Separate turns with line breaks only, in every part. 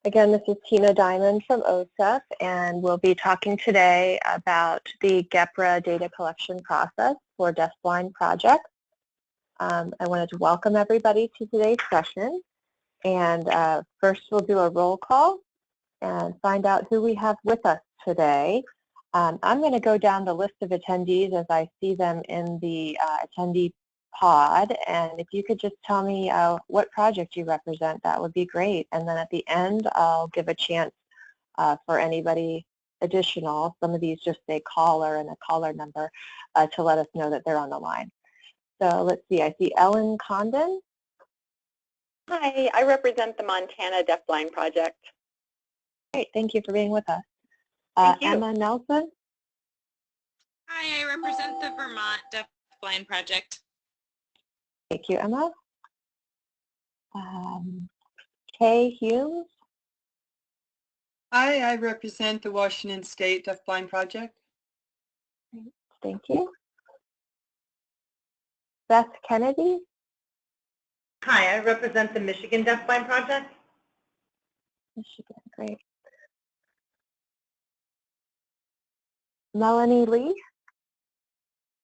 Again, this is Tina Diamond from OSEP, and we'll be talking today about the GPRA data collection process for deafblind projects. I wanted to welcome everybody to today's session, and first we'll do a roll call and find out who we have with us today. I'm going to go down the list of attendees as I see them in the attendee pod, and if you could just tell me what project you represent, that would be great. And then at the end, I'll give a chance for anybody additional, some of these just say caller and a caller number, to let us know that they're on the line. So let's see, I see Ellen Condon.
Hi, I represent the Montana Deafblind Project.
Great, thank you for being with us.
Thank you.
Emma Nelson.
Hi, I represent the Vermont Deafblind Project.
Thank you, Emma. Kay Humes.
Hi, I represent the Washington State Deafblind Project.
Thank you. Beth Kennedy.
Hi, I represent the Michigan Deafblind Project.
Michigan, great. Melanie Lee.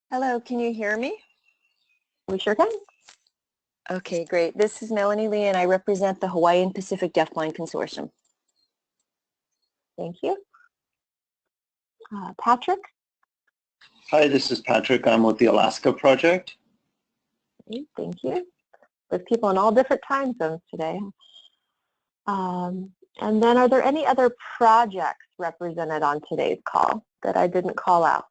Hello, can you hear me?
We sure can.
Okay, great. This is Melanie Lee, and I represent the Hawaiian Pacific Deafblind Consortium.
Thank you. Patrick?
Hi, this is Patrick. I'm with the Alaska Project.
Great, thank you. With people in all different time zones today. And then are there any other projects represented on today's call that I didn't call out?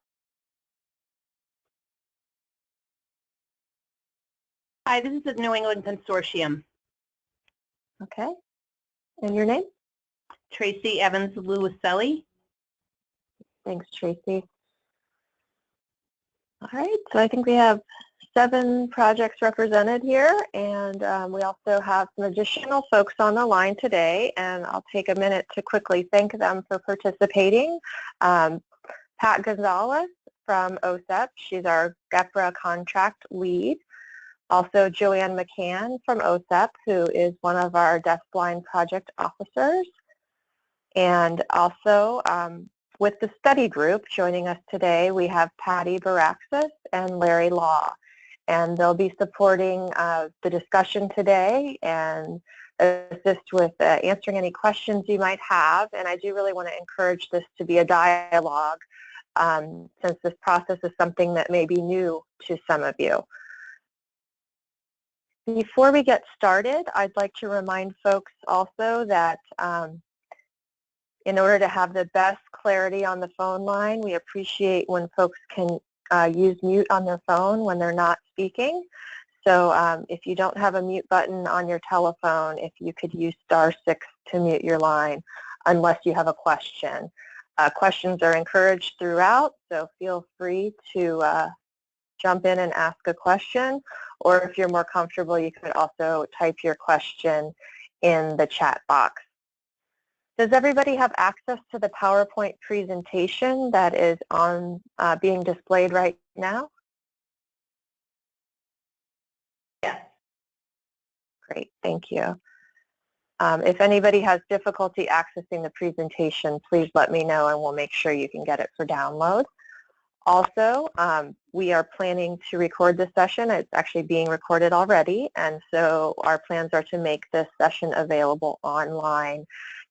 Hi, this is the New England Consortium.
Okay. And your name?
Tracy Evans Lewiselli.
Thanks, Tracy. All right, so I think we have 7 projects represented here, and we also have some additional folks on the line today, and I'll take a minute to quickly thank them for participating. Pat Gonzalez from OSEP, she's our GPRA contract lead. Also, Joanne McCann from OSEP, who is one of our deafblind project officers. And also, with the study group joining us today, we have Patty Baraxis and Larry Law. And they'll be supporting the discussion today and assist with answering any questions you might have. And I do really want to encourage this to be a dialogue, since this process is something that may be new to some of you. Before we get started, I'd like to remind folks also that in order to have the best clarity on the phone line, we appreciate when folks can use mute on their phone when they're not speaking. So if you don't have a mute button on your telephone, if you could use *6 to mute your line, unless you have a question. Questions are encouraged throughout, so feel free to jump in and ask a question, or if you're more comfortable, you could also type your question in the chat box. Does everybody have access to the PowerPoint presentation that is on being displayed right now?
Yes.
Great, thank you. If anybody has difficulty accessing the presentation, please let me know and we'll make sure you can get it for download. Also, we are planning to record this session. It's actually being recorded already, and so our plans are to make this session available online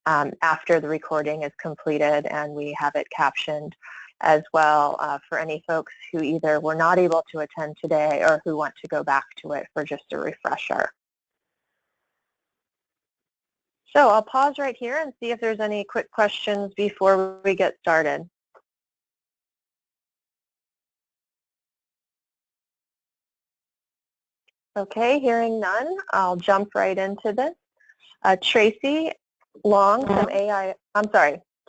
after the recording is completed, and we have it captioned as well for any folks who either were not able to attend today or who want to go back to it for just a refresher. So I'll pause right here and see if there's any quick questions before we get started. Okay, hearing none, I'll jump right into this. Tracy Long from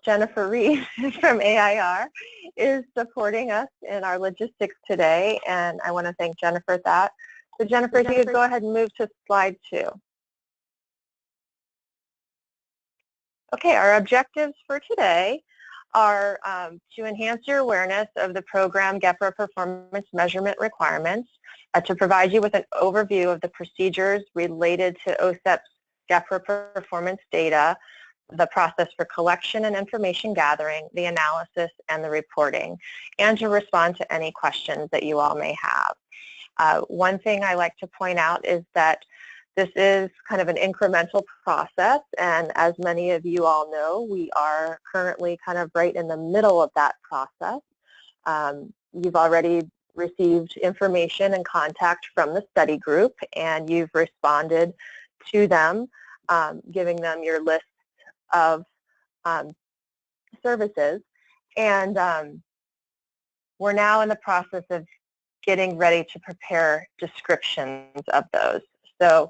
Jennifer Reed from AIR is supporting us in our logistics today, and I want to thank Jennifer for that. So Jennifer, if you could go ahead and move to slide 2. Okay, our objectives for today are to enhance your awareness of the program GPRA performance measurement requirements, to provide you with an overview of the procedures related to OSEP's GPRA performance data, the process for collection and information gathering, the analysis, and the reporting, and to respond to any questions that you all may have. One thing I like to point out is that this is kind of an incremental process, and as many of you all know, we are currently kind of right in the middle of that process. You've already received information and contact from the study group, and you've responded to them, giving them your list of services. And we're now in the process of getting ready to prepare descriptions of those. So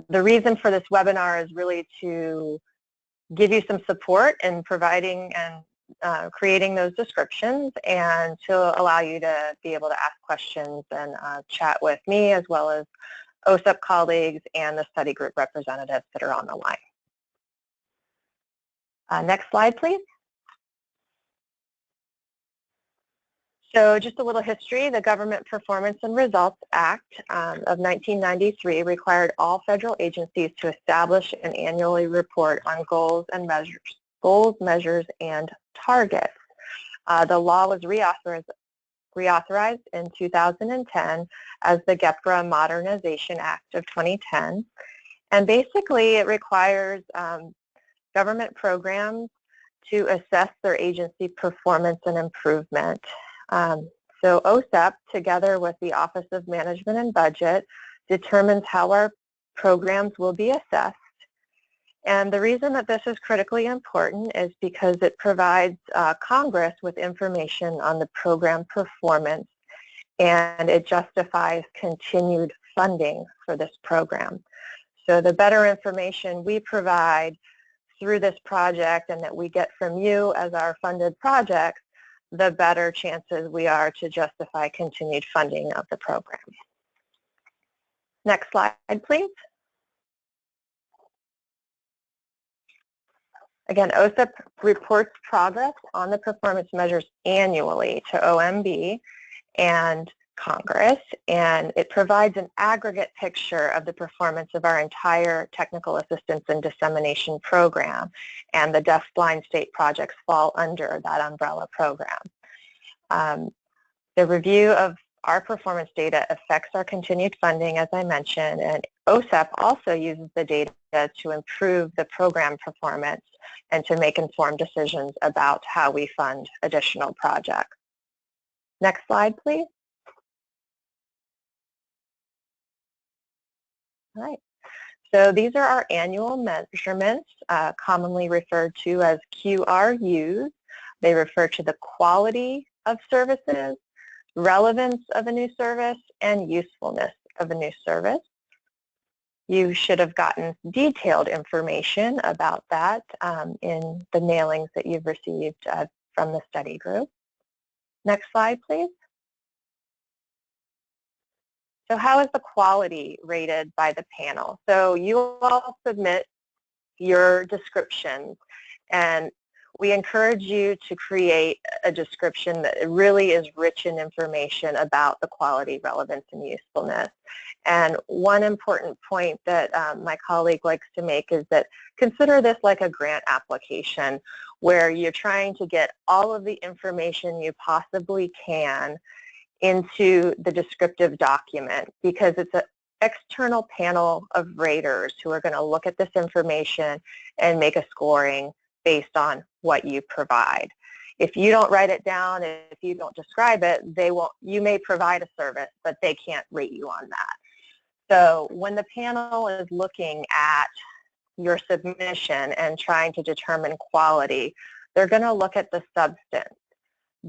the reason for this webinar is really to give you some support in providing and creating those descriptions, and to allow you to be able to ask questions and chat with me, as well as OSEP colleagues and the study group representatives that are on the line. Next slide, please. So just a little history. The Government Performance and Results Act of 1993 required all federal agencies to establish and annually report on goals, measures, and targets. The law was reauthorized in 2010 as the GPRA Modernization Act of 2010. And basically it requires government programs to assess their agency performance and improvement. So OSEP, together with the Office of Management and Budget, determines how our programs will be assessed. And the reason that this is critically important is because it provides Congress with information on the program performance, and it justifies continued funding for this program. So the better information we provide through this project and that we get from you as our funded projects, the better chances we are to justify continued funding of the program. Next slide, please. Again, OSEP reports progress on the performance measures annually to OMB and Congress, and it provides an aggregate picture of the performance of our entire technical assistance and dissemination program, and the deaf-blind state projects fall under that umbrella program. The review of our performance data affects our continued funding, as I mentioned, and OSEP also uses the data to improve the program performance and to make informed decisions about how we fund additional projects. Next slide, please. All right. So these are our annual measurements, commonly referred to as QRUs. They refer to the quality of services, relevance of a new service, and usefulness of a new service. You should have gotten detailed information about that in the mailings that you've received from the study group. Next slide, please. So how is the quality rated by the panel? So you all submit your descriptions, and we encourage you to create a description that really is rich in information about the quality, relevance, and usefulness. And one important point that my colleague likes to make is that consider this like a grant application where you're trying to get all of the information you possibly can into the descriptive document, because it's an external panel of raters who are going to look at this information and make a scoring based on what you provide. If you don't write it down, if you don't describe it, they won't. You may provide a service, but they can't rate you on that. So when the panel is looking at your submission and trying to determine quality, they're going to look at the substance.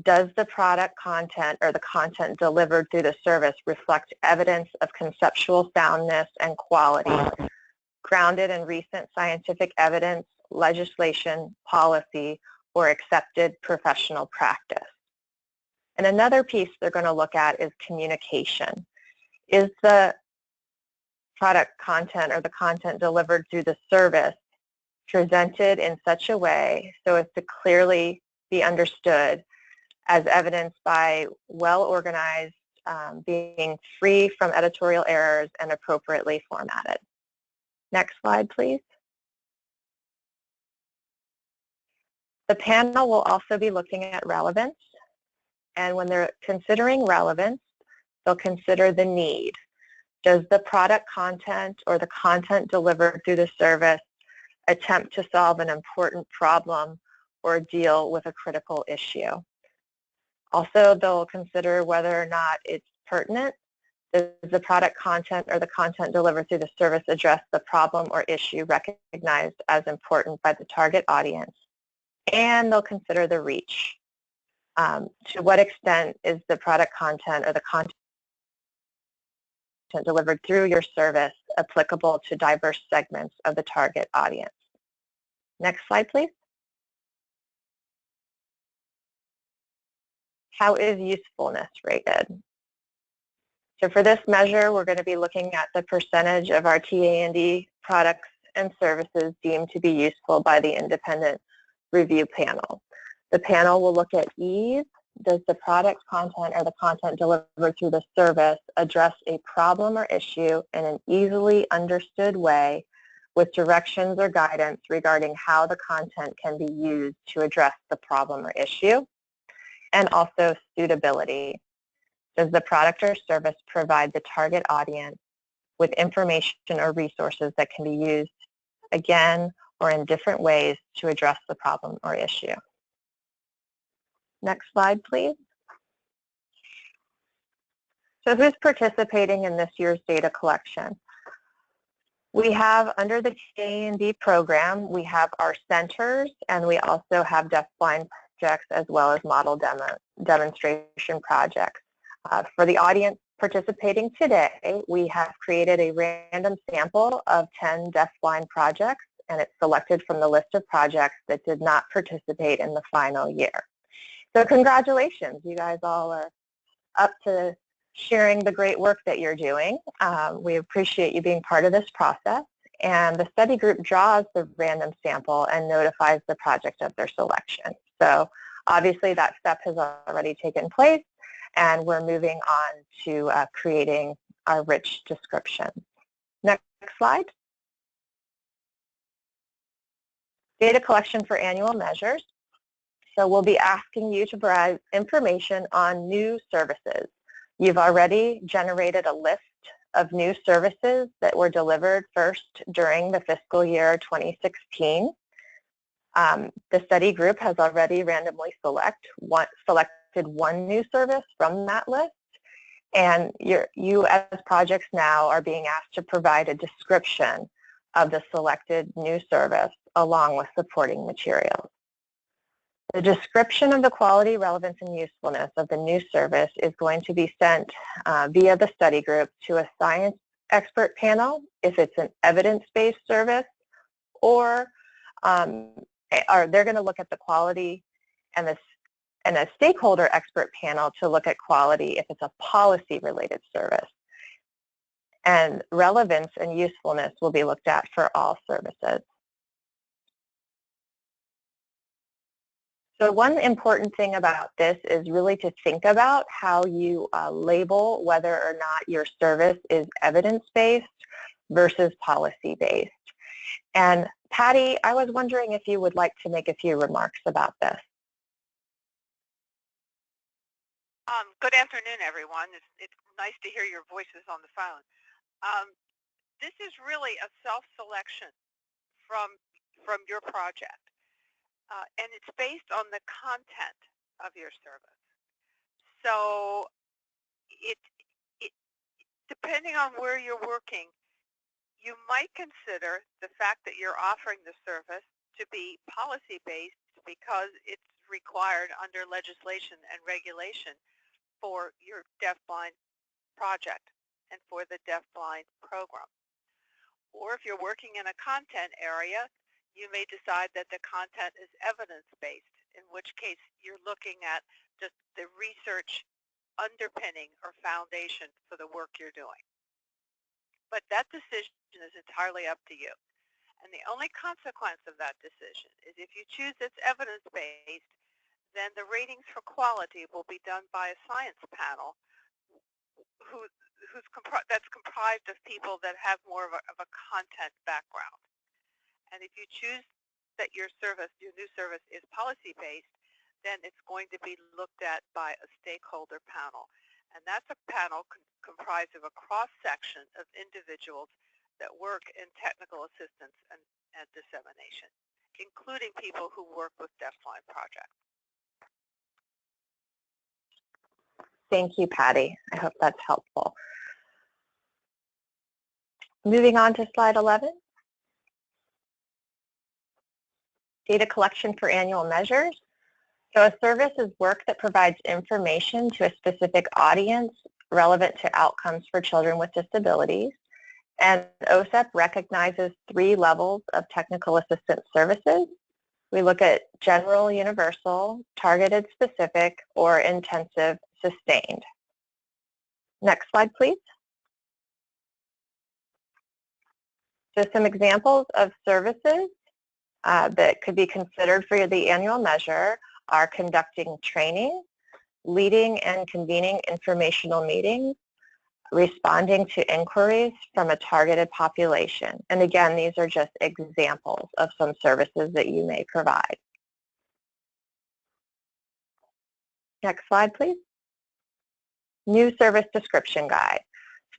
Does the product content or the content delivered through the service reflect evidence of conceptual soundness and quality, grounded in recent scientific evidence, legislation, policy, or accepted professional practice? And another piece they're going to look at is communication. Is the product content or the content delivered through the service presented in such a way so as to clearly be understood, as evidenced by well-organized, being free from editorial errors and appropriately formatted? Next slide, please. The panel will also be looking at relevance, and when they're considering relevance, they'll consider the need. Does the product content or the content delivered through the service attempt to solve an important problem or deal with a critical issue? Also, they'll consider whether or not it's pertinent. Does the product content or the content delivered through the service address the problem or issue recognized as important by the target audience? And they'll consider the reach. To what extent is the product content or the content delivered through your service applicable to diverse segments of the target audience? Next slide, please. How is usefulness rated? So for this measure, we're going to be looking at the percentage of our TA&D products and services deemed to be useful by the independent review panel. The panel will look at ease. Does the product content or the content delivered through the service address a problem or issue in an easily understood way with directions or guidance regarding how the content can be used to address the problem or issue? And also suitability. Does the product or service provide the target audience with information or resources that can be used again or in different ways to address the problem or issue? Next slide, please. So who's participating in this year's data collection? We have, under the TA&D program, we have our centers, and we also have deafblind projects as well as model demonstration projects. For the audience participating today, we have created a random sample of 10 deafblind projects, and it's selected from the list of projects that did not participate in the final year. So congratulations, you guys all are up to sharing the great work that you're doing. We appreciate you being part of this process, and the study group draws the random sample and notifies the project of their selection. So obviously that step has already taken place, and we're moving on to creating our rich description. Next slide. Data collection for annual measures. So we'll be asking you to provide information on new services. You've already generated a list of new services that were delivered first during the fiscal year 2016. The study group has already randomly selected one new service from that list, and you as projects now are being asked to provide a description of the selected new service along with supporting materials. The description of the quality, relevance, and usefulness of the new service is going to be sent via the study group to a science expert panel if it's an evidence-based service, or they're going to look at the quality and a stakeholder expert panel to look at quality if it's a policy-related service. And relevance and usefulness will be looked at for all services. So one important thing about this is really to think about how you label whether or not your service is evidence-based versus policy-based. And Patty, I was wondering if you would like to make a few remarks about this.
Good afternoon, everyone. It's nice to hear your voices on the phone. This is really a self-selection from your project. And it's based on the content of your service. So depending on where you're working, you might consider the fact that you're offering the service to be policy-based because it's required under legislation and regulation for your deafblind project and for the deafblind program. Or if you're working in a content area, you may decide that the content is evidence-based, in which case you're looking at just the research underpinning or foundation for the work you're doing. But that decision is entirely up to you. And the only consequence of that decision is if you choose it's evidence-based, then the ratings for quality will be done by a science panel that's comprised of people that have more of a content background. And if you choose that your new service is policy-based, then it's going to be looked at by a stakeholder panel. And that's a panel comprised of a cross-section of individuals that work in technical assistance and dissemination, including people who work with deafblind projects.
Thank you, Patty. I hope that's helpful. Moving on to slide 11. Data collection for annual measures. So a service is work that provides information to a specific audience relevant to outcomes for children with disabilities. And OSEP recognizes 3 levels of technical assistance services. We look at general, universal, targeted, specific, or intensive, sustained. Next slide, please. So some examples of services that could be considered for the annual measure are conducting training, leading and convening informational meetings, responding to inquiries from a targeted population. And again, these are just examples of some services that you may provide. Next slide, please. New service description guide.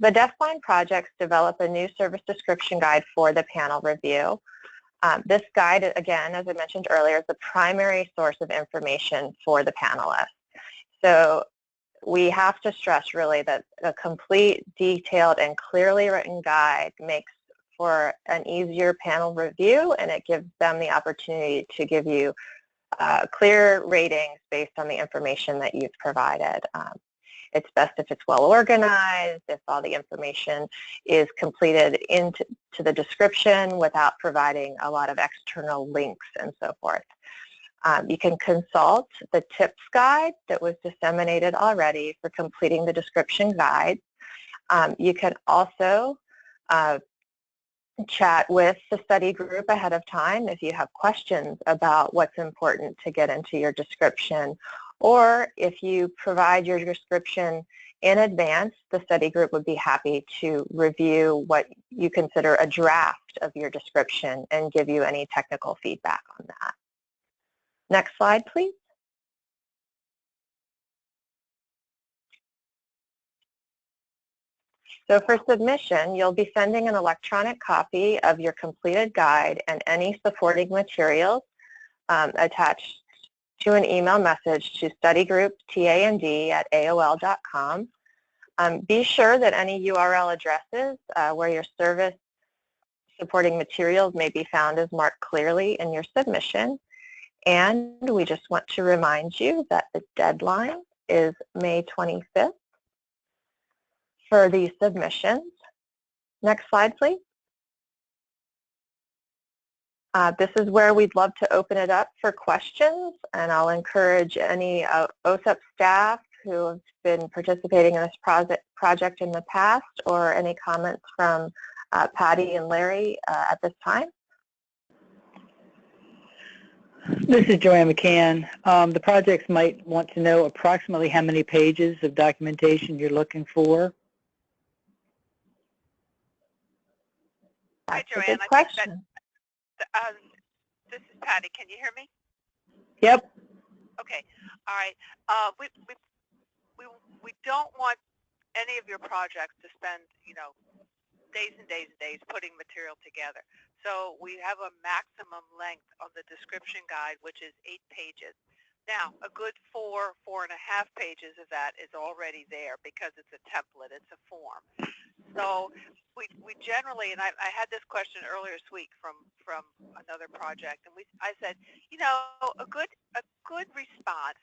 So the deafblind projects develop a new service description guide for the panel review. This guide, again, as I mentioned earlier, is the primary source of information for the panelists. So we have to stress really that a complete, detailed, and clearly written guide makes for an easier panel review, and it gives them the opportunity to give you clear ratings based on the information that you've provided. It's best if it's well organized, if all the information is completed into the description without providing a lot of external links and so forth. You can consult the tips guide that was disseminated already for completing the description guide. You can also chat with the study group ahead of time if you have questions about what's important to get into your description. Or if you provide your description in advance, the study group would be happy to review what you consider a draft of your description and give you any technical feedback on that. Next slide, please. So for submission, you'll be sending an electronic copy of your completed guide and any supporting materials attached to an email message to studygroup@TA&D@AOL.com. Be sure that any URL addresses where your service supporting materials may be found is marked clearly in your submission. And we just want to remind you that the deadline is May 25th for these submissions. Next slide, please. This is where we'd love to open it up for questions, and I'll encourage any OSEP staff who have been participating in this project in the past or any comments from Patty and Larry at this time.
This is Joanne McCann. The projects might want to know approximately how many pages of documentation you're looking for.
Hi,
That's a
Joanne.
good question.
This is Patty. Can you hear me?
Yep.
Okay. All right. We don't want any of your projects to spend, days and days and days putting material together. So we have a maximum length on the description guide, which is 8 pages. Now, a good 4.5 pages of that is already there because it's a template, it's a form. So we generally, and I had this question earlier this week from another project, and I said, a good response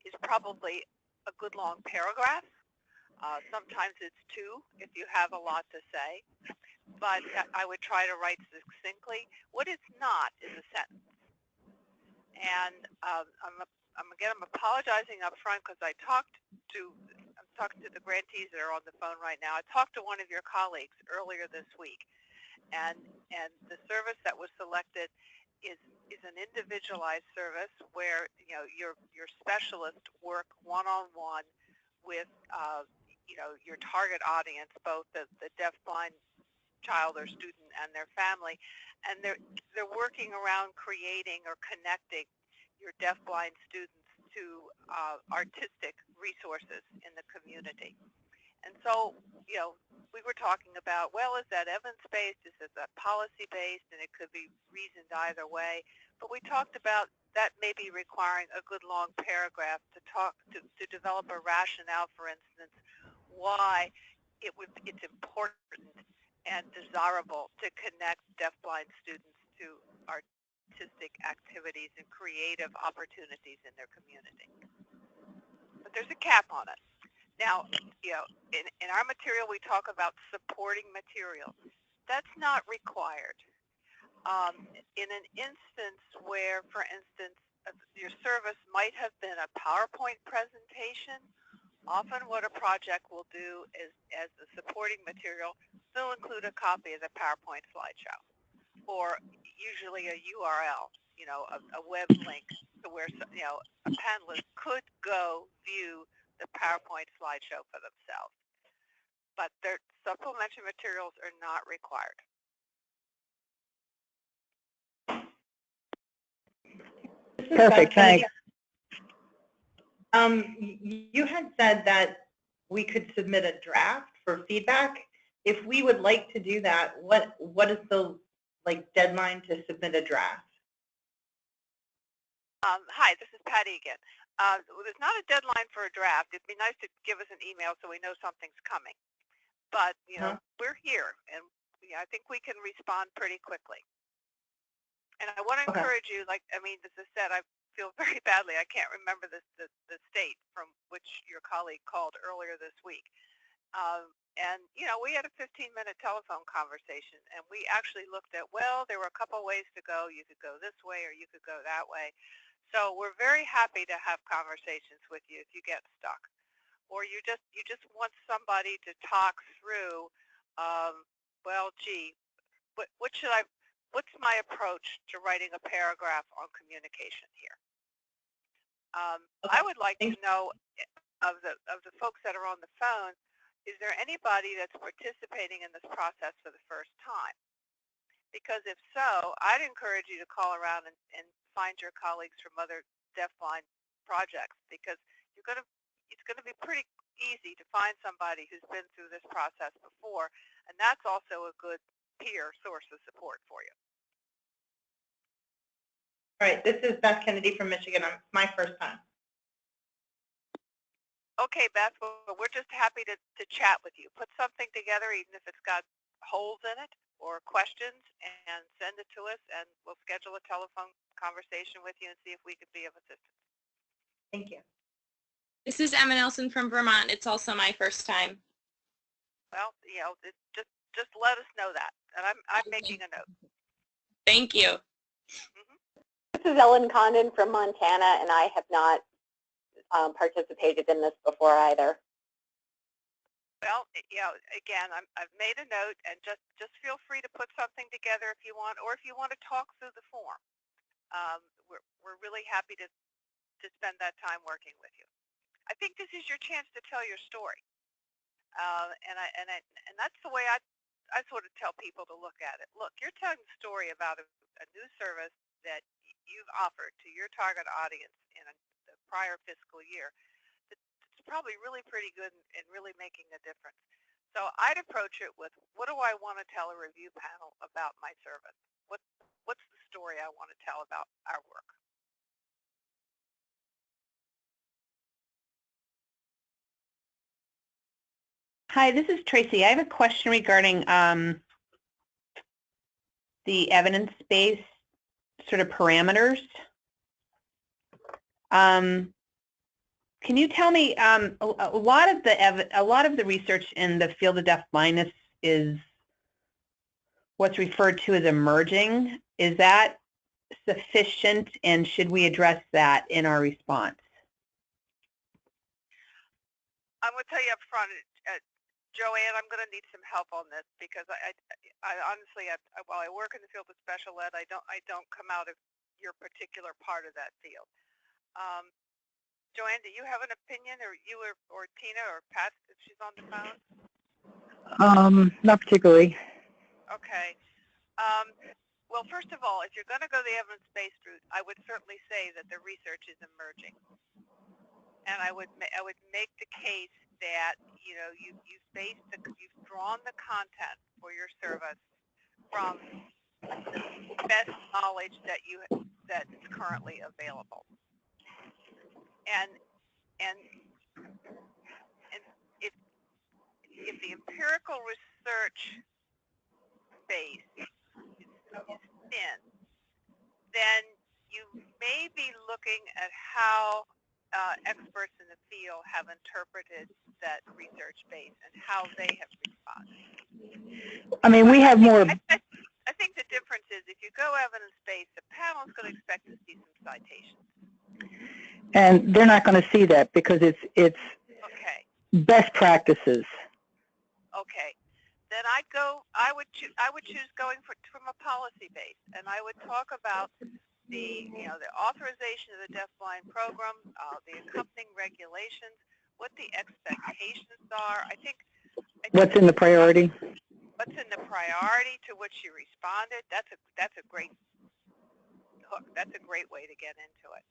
is probably a good long paragraph. Sometimes it's 2 if you have a lot to say, but I would try to write succinctly. What it's not is a sentence. And I'm apologizing up front because I'm talking to the grantees that are on the phone right now. I talked to one of your colleagues earlier this week, and the service that was selected is an individualized service where your specialists work one-on-one with your target audience, both the deafblind child or student and their family, and they're working around creating or connecting your deafblind students to artistic resources in the community. And so, you know, we were talking about, well, is that evidence-based? Is that policy-based? And it could be reasoned either way. But we talked about that maybe requiring a good long paragraph to develop a rationale, for instance, why it's important and desirable to connect deafblind students to artistic activities and creative opportunities in their community. But there's a cap on it. Now, you know, in our material we talk about supporting material. That's not required. In an instance where, for instance, your service might have been a PowerPoint presentation, often what a project will do is, as the supporting material, they'll include a copy of the PowerPoint slideshow, or usually a URL, you know, a web link to where, you know, a panelist could go view the PowerPoint slideshow for themselves. But their supplementary materials are not required.
Perfect, thanks.
You had said that we could submit a draft for feedback. If we would like to do that, what is the deadline to submit a draft?
Hi, this is Patty again. There's not a deadline for a draft. It'd be nice to give us an email so we know something's coming. But, you know, we're here, and I think we can respond pretty quickly. And I want to encourage you, as I said, I feel very badly. I can't remember the state from which your colleague called earlier this week. And, you know, we had a 15-minute telephone conversation, and we actually looked at, well, there were a couple ways to go. You could go this way or you could go that way. So we're very happy to have conversations with you if you get stuck. Or you just want somebody to talk through, well, gee, what's my approach to writing a paragraph on communication here? I would like to know of the folks that are on the phone, is there anybody that's participating in this process for the first time? Because if so, I'd encourage you to call around and find your colleagues from other deafblind projects, because it's going to be pretty easy to find somebody who's been through this process before, and that's also a good peer source of support for you.
All right, this is Beth Kennedy from Michigan. It's my first time.
Okay, Beth, well, we're just happy to chat with you. Put something together, even if it's got holes in it or questions, and send it to us, and we'll schedule a telephone conversation with you and see if we could be of assistance.
Thank you.
This is Emma Nelson from Vermont. It's also my first time.
Well, you know, just let us know that, and I'm making a note.
Thank you.
This is Ellen Condon from Montana, and I have not participated in this before either.
Well, you know, again, I've made a note, and just feel free to put something together if you want, or if you want to talk through the form. We're really happy to spend that time working with you. I think this is your chance to tell your story, and that's the way I sort of tell people to look at it. Look, you're telling a story about a new service that you've offered to your target audience in the prior fiscal year. It's probably really pretty good and really making a difference. So I'd approach it with, what do I want to tell a review panel about my service? What's the story I want to tell about our work?
Hi, this is Tracy. I have a question regarding the evidence-based sort of parameters. Can you tell me, a lot of the research in the field of deafblindness is what's referred to as emerging. Is that sufficient, and should we address that in our response?
I'm going to tell you up front, Joanne, I'm going to need some help on this, because I honestly, while I work in the field of special ed, I don't come out of your particular part of that field. Joanne, do you have an opinion, or you or Tina or Pat, if she's on the phone?
Not particularly.
Okay. Well, first of all, if you're going to go the evidence-based route, I would certainly say that the research is emerging, and I would make the case that you've drawn the content for your service from the best knowledge that's currently available, and if the empirical research base is thin, then you may be looking at how experts in the field have interpreted that research base and how they have responded.
I mean, we have more.
I think the difference is if you go evidence-based, the panel is going to expect to see some citations.
And they're not going to see that because it's
okay.
Best practices.
Okay. Then I would choose going from a policy base, and I would talk about the authorization of the deafblind program, the accompanying regulations, what the expectations are. I think
what's in the priority.
What's in the priority to which you responded? That's a great hook. That's a great way to get into it.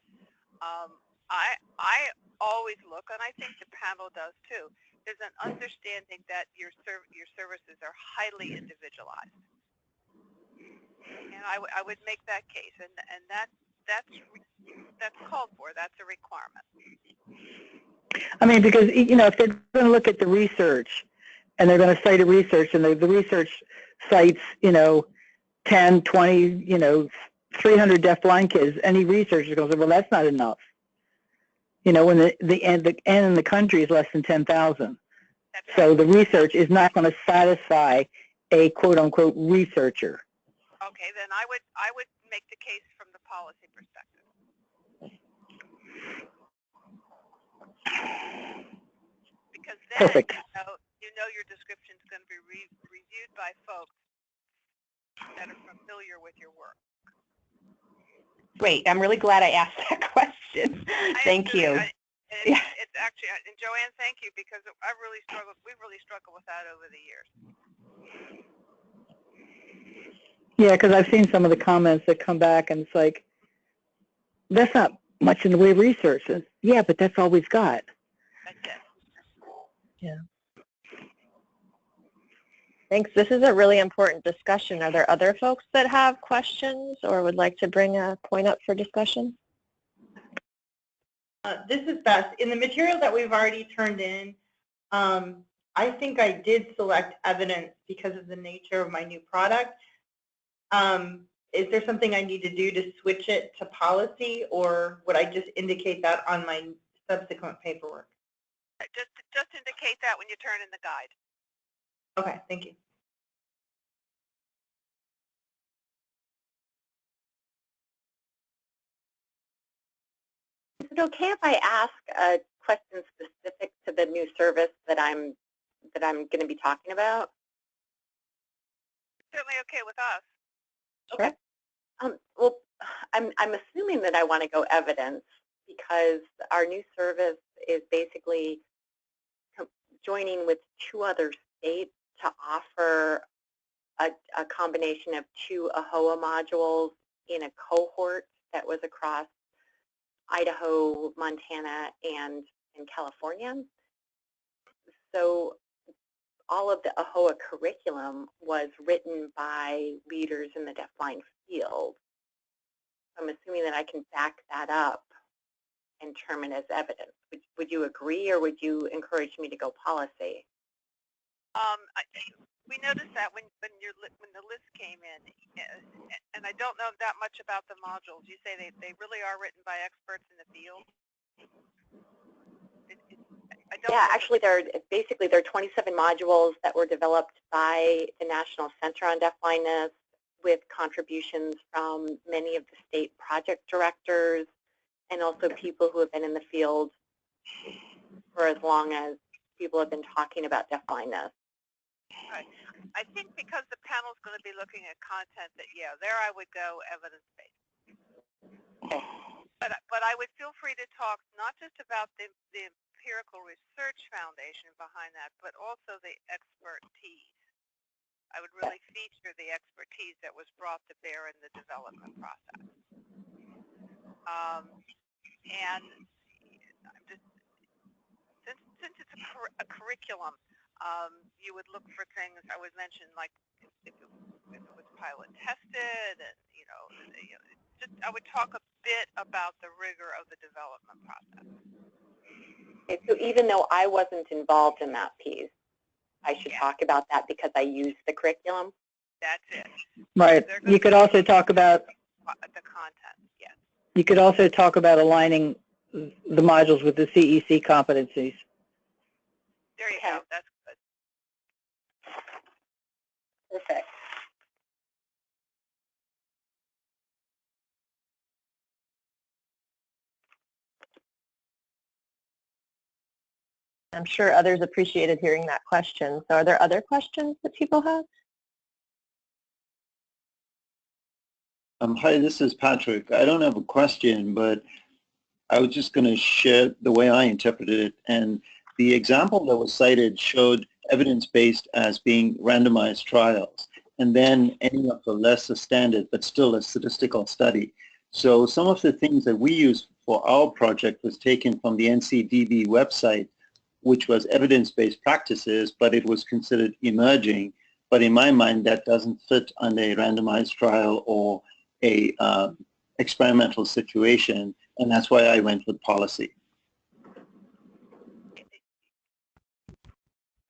I always look, and I think the panel does too. There's an understanding that your services are highly individualized, and I would make that case, and that's called for. That's a requirement.
I mean, because if they're going to look at the research, and they're going to cite a research, and the research cites 10, 20, 300 deafblind kids, any researcher goes, well, that's not enough. When the N in the country is less than 10,000. So the research is not going to satisfy a quote-unquote researcher.
Okay, then I would make the case from the policy perspective. Because then
Perfect.
you know your description is going to be reviewed by folks that are familiar with your work.
Great. I'm really glad I asked that question. Thank you.
It's actually, and Joanne, thank you, because we've really struggled with that over the years.
Yeah, because I've seen some of the comments that come back, and it's like, that's not much in the way of research. And, yeah, but that's all we've got.
That's it.
Yeah. Thanks. This is a really important discussion. Are there other folks that have questions or would like to bring a point up for discussion?
This is Beth. In the material that we've already turned in, I think I did select evidence because of the nature of my new product. Is there something I need to do to switch it to policy, or would I just indicate that on my subsequent paperwork?
Just indicate that when you turn in the guide.
Okay, thank you.
Is it okay if I ask a question specific to the new service that I'm going to be talking about?
Certainly okay with us.
Okay. Well, I'm assuming that I want to go evidence because our new service is basically joining with 2 other states to offer a combination of 2 AHOA modules in a cohort that was across Idaho, Montana, and in California. So all of the AHOA curriculum was written by leaders in the deafblind field. I'm assuming that I can back that up and term it as evidence. Would you agree, or would you encourage me to go policy?
We noticed that when the list came in, and I don't know that much about the modules. You say they really are written by experts in the field?
Yeah, actually, they're 27 modules that were developed by the National Center on Deafblindness with contributions from many of the state project directors and also people who have been in the field for as long as people have been talking about deafblindness.
Right. I think because the panel is going to be looking at content that, yeah, there I would go evidence-based.
Okay.
But I would feel free to talk not just about the empirical research foundation behind that, but also the expertise. I would really feature the expertise that was brought to bear in the development process. And I'm just, since it's a curriculum, you would look for things I would mention, like if it was pilot tested, and just I would talk a bit about the rigor of the development process.
Okay, so even though I wasn't involved in that piece, I should talk about that because I used the curriculum?
That's it.
Right. You could also talk about
the content, yes.
You could also talk about aligning the modules with the CEC competencies.
There you go. That's good.
Perfect.
I'm sure others appreciated hearing that question. So are there other questions that people have?
Hi, this is Patrick. I don't have a question, but I was just going to share the way I interpreted it. And the example that was cited showed evidence-based as being randomized trials, and then ending up a lesser standard, but still a statistical study. So some of the things that we used for our project was taken from the NCDB website, which was evidence-based practices, but it was considered emerging. But in my mind, that doesn't fit under a randomized trial or a experimental situation, and that's why I went with policy.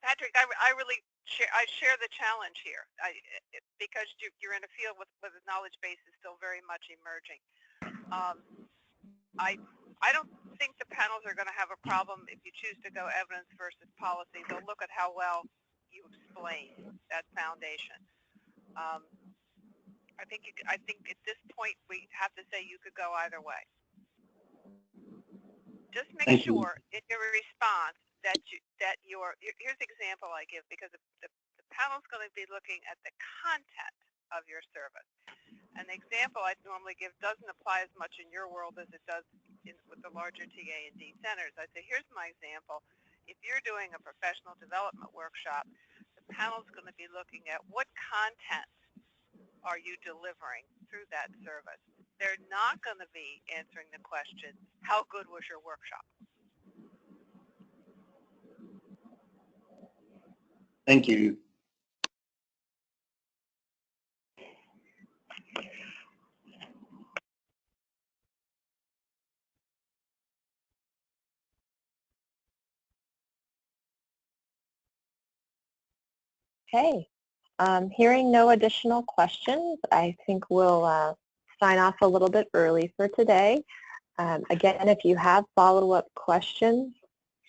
Patrick, I really share the challenge here because you're in a field with the knowledge base is still very much emerging. I don't think the panels are going to have a problem if you choose to go evidence versus policy. They'll look at how well you explain that foundation. I think at this point we have to say you could go either way. Just make sure in your response that here's the example I give, because the panel's going to be looking at the content of your service. And the example I normally give doesn't apply as much in your world as it does with the larger TA&D centers. I'd say, here's my example. If you're doing a professional development workshop, the panel's going to be looking at what content are you delivering through that service. They're not going to be answering the question, how good was your workshop?
Thank you.
Okay. Hearing no additional questions, I think we'll sign off a little bit early for today. Again, if you have follow-up questions,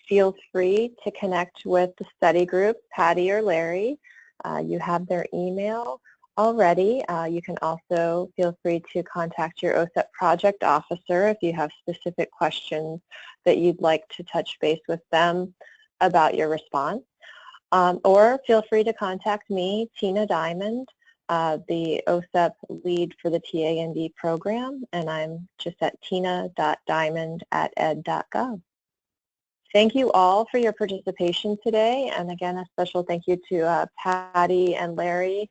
feel free to connect with the study group, Patty or Larry. You have their email already. You can also feel free to contact your OSEP project officer if you have specific questions that you'd like to touch base with them about your response. Or feel free to contact me, Tina Diamond, the OSEP lead for the TA&D program, and I'm just at tina.diamond@ed.gov. Thank you all for your participation today, and again, a special thank you to Patty and Larry,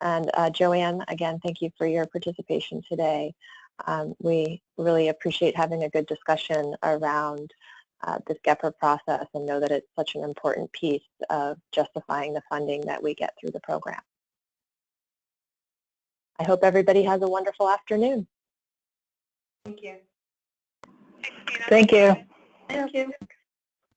and Joanne, again, thank you for your participation today. We really appreciate having a good discussion around this GPRA process and know that it's such an important piece of justifying the funding that we get through the program. I hope everybody has a wonderful afternoon.
Thank you.
Thanks, Tina.
Thank you.
Thank you.